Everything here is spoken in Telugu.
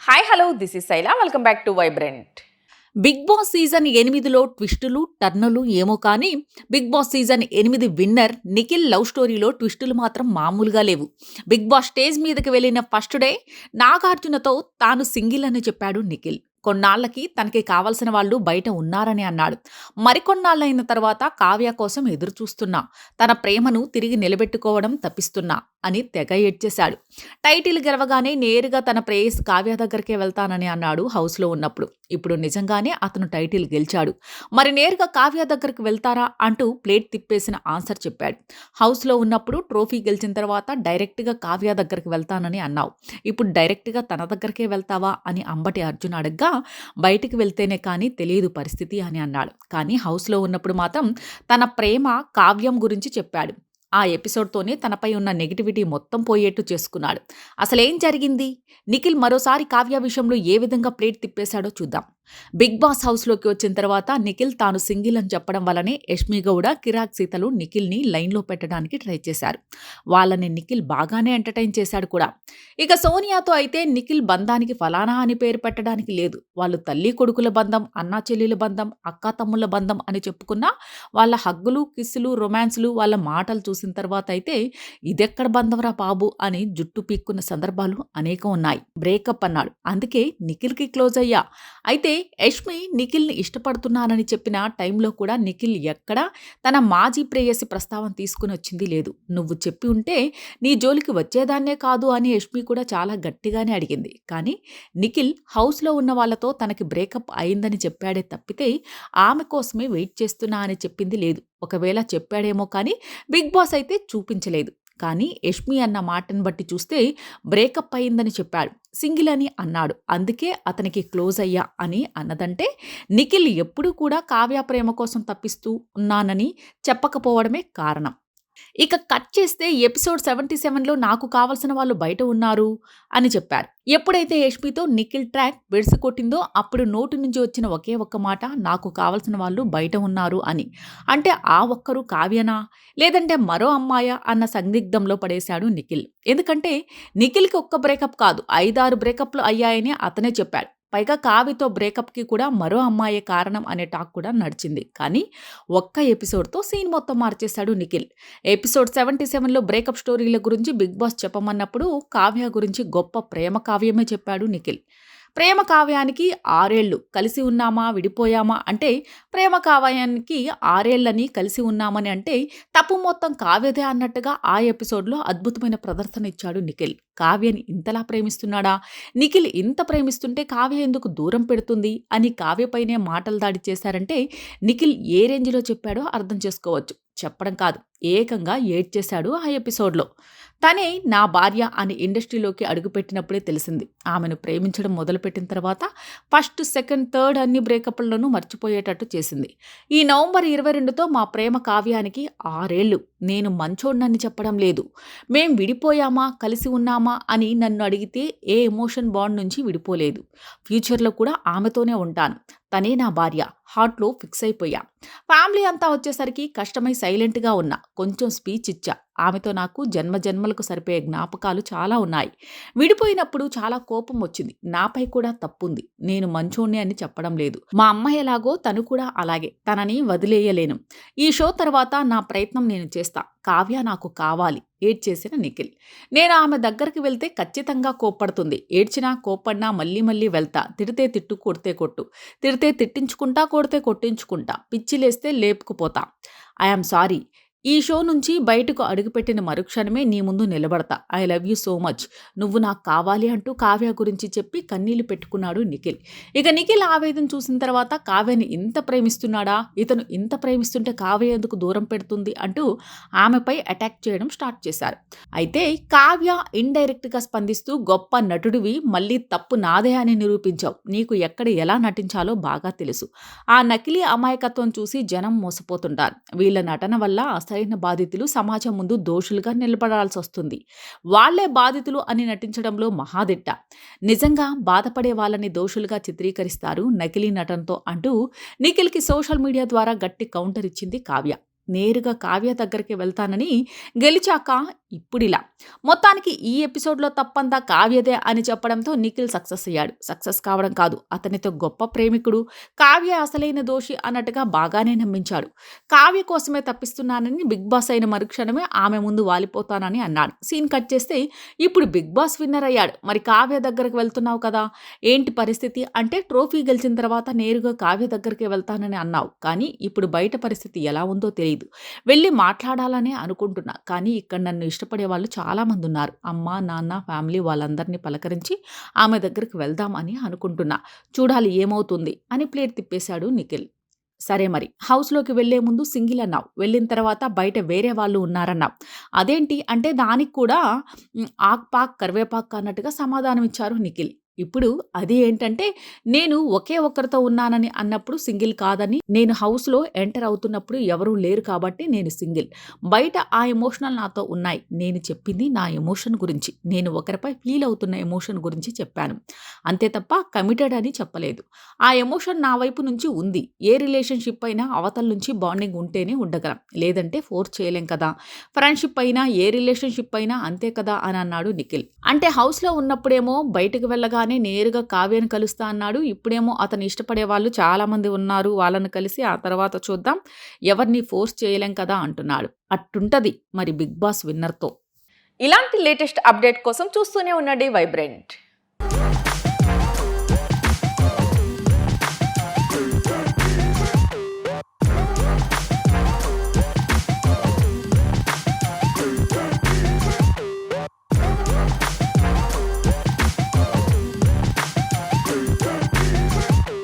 Hi hello this is Shaila welcome back to Vibrant. Bigg Boss season 8లో ట్విస్టులు, టర్నులు ఏమో కానీ Bigg Boss season 8 winner Nikhil love స్టోరీలో ట్విస్టులు మాత్రం మామూలుగా లేవు. బిగ్ బాస్ స్టేజ్ మీదకి వెళ్ళిన ఫస్ట్ డే నాగార్జునతో తాను సింగిల్ అని చెప్పాడు నిఖిల్. కొన్నాళ్లకి తనకి కావలసిన వాళ్ళు బయట ఉన్నారని అన్నాడు. మరికొన్నాళ్ళైన తర్వాత కావ్య కోసం ఎదురు చూస్తున్నా, తన ప్రేమను తిరిగి నిలబెట్టుకోవడం తప్పిస్తున్నా అని తెగ ఏడ్చేశాడు. టైటిల్ గెలవగానే నేరుగా తన ప్రేయస్ కావ్య దగ్గరికే వెళ్తానని అన్నాడు హౌస్లో ఉన్నప్పుడు. ఇప్పుడు నిజంగానే అతను టైటిల్ గెలిచాడు. మరి నేరుగా కావ్య దగ్గరికి వెళ్తారా అంటూ ప్లేట్ తిప్పేసిన ఆన్సర్ చెప్పాడు. హౌస్లో ఉన్నప్పుడు ట్రోఫీ గెలిచిన తర్వాత డైరెక్ట్గా కావ్య దగ్గరికి వెళ్తానని అన్నావు, ఇప్పుడు డైరెక్ట్గా తన దగ్గరికే వెళ్తావా అని అంబటి అర్జున్ అడగ్గా, బయటికి వెళ్తేనే కానీ తెలియదు పరిస్థితి అని అన్నాడు. కానీ హౌస్లో ఉన్నప్పుడు మాత్రం తన ప్రేమ కావ్యం గురించి చెప్పాడు. ఆ ఎపిసోడ్తోనే తనపై ఉన్న నెగిటివిటీ మొత్తం పోయేట్టు చేసుకున్నాడు. అసలేం జరిగింది? నిఖిల్ మరోసారి కావ్య విషయంలో ఏ విధంగా ప్లేట్ తిప్పేశాడో చూద్దాం. బిగ్ బాస్ హౌస్లోకి వచ్చిన తర్వాత నిఖిల్ తాను సింగిల్ అని చెప్పడం వల్లనే యష్మి గౌడ, కిరాక్ సీతలు నిఖిల్ని లైన్లో పెట్టడానికి ట్రై చేశారు. వాళ్ళని నిఖిల్ బాగానే ఎంటర్టైన్ చేశాడు కూడా. ఇక సోనియాతో అయితే నిఖిల్ బంధానికి ఫలానా అని పేరు పెట్టడానికి లేదు. వాళ్ళు తల్లి కొడుకుల బంధం, అన్నా చెల్లెల బంధం, అక్కా తమ్ముళ్ళ బంధం అని చెప్పుకున్నా వాళ్ళ హగ్గులు, కిస్సులు, రొమాన్స్లు, వాళ్ళ మాటలు చూసిన తర్వాత అయితే ఇదెక్కడ బంధంరా బాబు అని జుట్టు పీక్కున్న సందర్భాలు అనేకం ఉన్నాయి. బ్రేకప్ అన్నాడు, అందుకే నిఖిల్కి క్లోజ్ అయ్యా. అయితే యష్మి నిఖిల్ని ఇష్టపడుతున్నానని చెప్పిన టైంలో కూడా నిఖిల్ ఎక్కడా తన మాజీ ప్రేయసి ప్రస్తావన తీసుకుని వచ్చింది లేదు. నువ్వు చెప్పి ఉంటే నీ జోలికి వచ్చేదాన్నే కాదు అని యష్మి కూడా చాలా గట్టిగానే అడిగింది. కానీ నిఖిల్ హౌస్లో ఉన్న వాళ్ళతో తనకి బ్రేకప్ అయిందని చెప్పాడే తప్పితే ఆమె కోసమే వెయిట్ చేస్తున్నా అని చెప్పింది లేదు. ఒకవేళ చెప్పాడేమో కానీ బిగ్ బాస్ అయితే చూపించలేదు. కానీ యష్మి అన్న మాటను బట్టి చూస్తే బ్రేకప్ అయిందని చెప్పాడు, సింగిల్ అని అన్నాడు. అందుకే అతనికి క్లోజ్ అయ్యా అని అన్నదంటే నిఖిల్ ఎప్పుడూ కూడా కావ్య ప్రేమ కోసం తప్పిస్తూ ఉన్నానని చెప్పకపోవడమే కారణం. ఇక కట్ చేస్తే ఎపిసోడ్ 77లో నాకు కావలసిన వాళ్ళు బయట ఉన్నారు అని చెప్పారు. ఎప్పుడైతే యష్మితో నిఖిల్ ట్రాక్ బెడిసి కొట్టిందో అప్పుడు నోటి నుంచి వచ్చిన ఒకే ఒక్క మాట నాకు కావలసిన వాళ్ళు బయట ఉన్నారు అని. అంటే ఆ ఒక్కరు కావ్యనా లేదంటే మరో అమ్మాయా అన్న సందిగ్ధంలో పడేశాడు నిఖిల్. ఎందుకంటే నిఖిల్కి ఒక్క బ్రేకప్ కాదు, 5-6 బ్రేకప్లు అయ్యాయని అతనే చెప్పాడు. పైగా కావ్యతో బ్రేకప్కి కూడా మరో అమ్మాయే కారణం అనే టాక్ కూడా నడిచింది. కానీ ఒక్క ఎపిసోడ్తో సీన్ మొత్తం మార్చేశాడు నిఖిల్. ఎపిసోడ్ 77లో బ్రేకప్ స్టోరీల గురించి బిగ్ బాస్ చెప్పమన్నప్పుడు కావ్య గురించి గొప్ప ప్రేమ కావ్యమే చెప్పాడు నిఖిల్. ప్రేమ కావ్యానికి 6 ఏళ్ళు కలిసి ఉన్నామా విడిపోయామా అంటే, ప్రేమ కావ్యానికి 6 ఏళ్ళని కలిసి ఉన్నామని అంటే తప్పు మొత్తం కావ్యదే అన్నట్టుగా ఆ ఎపిసోడ్లో అద్భుతమైన ప్రదర్శన ఇచ్చాడు నిఖిల్. కావ్యని ఇంతలా ప్రేమిస్తున్నాడా? నిఖిల్ ఇంత ప్రేమిస్తుంటే కావ్య ఎందుకు దూరం పెడుతుంది అని కావ్యపైనే మాటలు దాడి చేశారంటే నిఖిల్ ఏ రేంజ్లో చెప్పాడో అర్థం చేసుకోవచ్చు. చెప్పడం కాదు, ఏకంగా ఏడ్చేశాడు ఆ ఎపిసోడ్లో. తనే నా భార్య అని ఇండస్ట్రీలోకి అడుగుపెట్టినప్పుడే తెలిసింది. ఆమెను ప్రేమించడం మొదలుపెట్టిన తర్వాత ఫస్ట్, సెకండ్, థర్డ్ అన్ని బ్రేకప్లను మర్చిపోయేటట్టు చేసింది. ఈ నవంబర్ 22తో మా ప్రేమ కావ్యానికి 6 ఏళ్ళు. నేను మంచోడ్నని చెప్పడం లేదు. మేం విడిపోయామా కలిసి ఉన్నామా అని నన్ను అడిగితే ఏ ఎమోషన్ బాండ్ నుంచి విడిపోలేదు. ఫ్యూచర్లో కూడా ఆమెతోనే ఉంటాను. తనే నా భార్య. హార్ట్లో ఫిక్స్ అయిపోయా. ఫ్యామిలీ అంతా వచ్చేసరికి కష్టమై సైలెంట్గా ఉన్నా. కొంచెం స్పీచ్ ఇచ్చా. ఆమెతో నాకు జన్మలకు సరిపోయే జ్ఞాపకాలు చాలా ఉన్నాయి. విడిపోయినప్పుడు చాలా కోపం వచ్చింది. నాపై కూడా తప్పుంది. నేను మంచోణ్ణి అని చెప్పడం లేదు. మా అమ్మ ఎలాగో తను కూడా అలాగే. తనని వదిలేయలేను. ఈ షో తర్వాత నా ప్రయత్నం నేను చేస్తా. కావ్య నాకు కావాలి ఏడ్చేసిన నిఖిల్. నేను ఆమె దగ్గరికి వెళ్తే ఖచ్చితంగా కోప్పడుతుంది. ఏడ్చినా కోప్పడినా మళ్ళీ మళ్ళీ వెళ్తా. తిడితే తిట్టు, కొడితే కొట్టు. తిడితే తిట్టించుకుంటా, కొడితే కొట్టించుకుంటా. పిచ్చిలేస్తే లేపుకుపోతా. I'm sorry. ఈ షో నుంచి బయటకు అడుగుపెట్టిన మరుక్షణమే నీ ముందు నిలబడతా. I love you so much. నువ్వు నాకు కావాలి అంటూ కావ్య గురించి చెప్పి కన్నీళ్లు పెట్టుకున్నాడు నిఖిల్. ఇక నిఖిల్ ఆవేదన చూసిన తర్వాత కావ్యని ఇంత ప్రేమిస్తున్నాడా, ఇతను ఇంత ప్రేమిస్తుంటే కావ్య ఎందుకు దూరం పెడుతుంది అంటూ ఆమెపై అటాక్ చేయడం స్టార్ట్ చేశారు. అయితే కావ్య ఇండైరెక్ట్గా స్పందిస్తూ గొప్ప నటుడివి, మళ్ళీ తప్పు నాదే అని నిరూపించావు. నీకు ఎక్కడ ఎలా నటించాలో బాగా తెలుసు. ఆ నకిలీ అమాయకత్వం చూసి జనం మోసపోతుంటారు. వీళ్ళ నటన వల్ల అసలైన బాధితులు సమాజం ముందు దోషులుగా నిలబడాల్సి వస్తుంది. వాళ్లే బాధితులు అని నటించడంలో మహాదిట్ట. నిజంగా బాధపడే వాళ్ళని దోషులుగా చిత్రీకరిస్తారు నకిలీ నటనతో అంటూ నిఖిల్కి సోషల్ మీడియా ద్వారా గట్టి కౌంటర్ ఇచ్చింది కావ్య. నేరుగా కావ్య దగ్గరికి వెళ్తానని గెలిచాక ఇప్పుడిలా. మొత్తానికి ఈ ఎపిసోడ్లో తప్పంతా కావ్యదే అని చెప్పడంతో నిఖిల్ సక్సెస్ అయ్యాడు. సక్సెస్ కావడం కాదు, అతనితో గొప్ప ప్రేమికుడు, కావ్య అసలైన దోషి అన్నట్టుగా బాగానే నమ్మించాడు. కావ్య కోసమే తప్పిస్తున్నానని బిగ్ బాస్ అయిన మరుక్షణమే ఆమె ముందు వాలిపోతానని అన్నాడు. సీన్ కట్ చేస్తే ఇప్పుడు బిగ్ బాస్ విన్నర్ అయ్యాడు. మరి కావ్య దగ్గరకు వెళ్తున్నావు కదా, ఏంటి పరిస్థితి అంటే, ట్రోఫీ గెలిచిన తర్వాత నేరుగా కావ్య దగ్గరికి వెళ్తానని అన్నావు, కానీ ఇప్పుడు బయట పరిస్థితి ఎలా ఉందో తెలియదు. వెళ్ళి మాట్లాడాలనే అనుకుంటున్నా, కానీ ఇక్కడ నన్ను ఇష్టపడే వాళ్ళు చాలామంది ఉన్నారు. అమ్మ, నాన్న, ఫ్యామిలీ వాళ్ళందరినీ పలకరించి ఆమె దగ్గరికి వెళ్దాం అని అనుకుంటున్నా. చూడాలి ఏమవుతుంది అని ప్లేట్ తిప్పేశాడు నిఖిల్. సరే మరి, హౌస్లోకి వెళ్లే ముందు సింగిల్ అన్నావు, వెళ్ళిన తర్వాత బయట వేరే వాళ్ళు ఉన్నారన్నావు, అదేంటి అంటే దానికి కూడా ఆక్ పాక్ కరివేపాక్ అన్నట్టుగా సమాధానం ఇచ్చారు నిఖిల్. ఇప్పుడు అది ఏంటంటే, నేను ఒకే ఒక్కరితో ఉన్నానని అన్నప్పుడు సింగిల్ కాదని, నేను హౌస్లో ఎంటర్ అవుతున్నప్పుడు ఎవరూ లేరు కాబట్టి నేను సింగిల్. బయట ఆ ఎమోషనల్ నాతో ఉన్నాయి. నేను చెప్పింది నా ఎమోషన్ గురించి, నేను ఒకరిపై ఫీల్ అవుతున్న ఎమోషన్ గురించి చెప్పాను, అంతే తప్ప కమిటెడ్ అని చెప్పలేదు. ఆ ఎమోషన్ నా వైపు నుంచి ఉంది. ఏ రిలేషన్షిప్ అయినా అవతల నుంచి బాండింగ్ ఉంటేనే ఉండగలం, లేదంటే ఫోర్స్ చేయలేం కదా. ఫ్రెండ్షిప్ అయినా ఏ రిలేషన్షిప్ అయినా అంతే కదా అని అన్నాడు నిఖిల్. అంటే హౌస్లో ఉన్నప్పుడేమో బయటకు వెళ్ళగా నేరుగా కావ్యను కలుస్తా అన్నాడు. ఇప్పుడేమో అతను ఇష్టపడే వాళ్ళు చాలా మంది ఉన్నారు, వాళ్ళని కలిసి ఆ తర్వాత చూద్దాం, ఎవరిని ఫోర్స్ చేయలేం కదా అంటున్నాడు. అట్టుంటది మరి బిగ్ బాస్ విన్నర్తో. ఇలాంటి లేటెస్ట్ అప్డేట్ కోసం చూస్తూనే ఉండండి వైబ్రెంట్.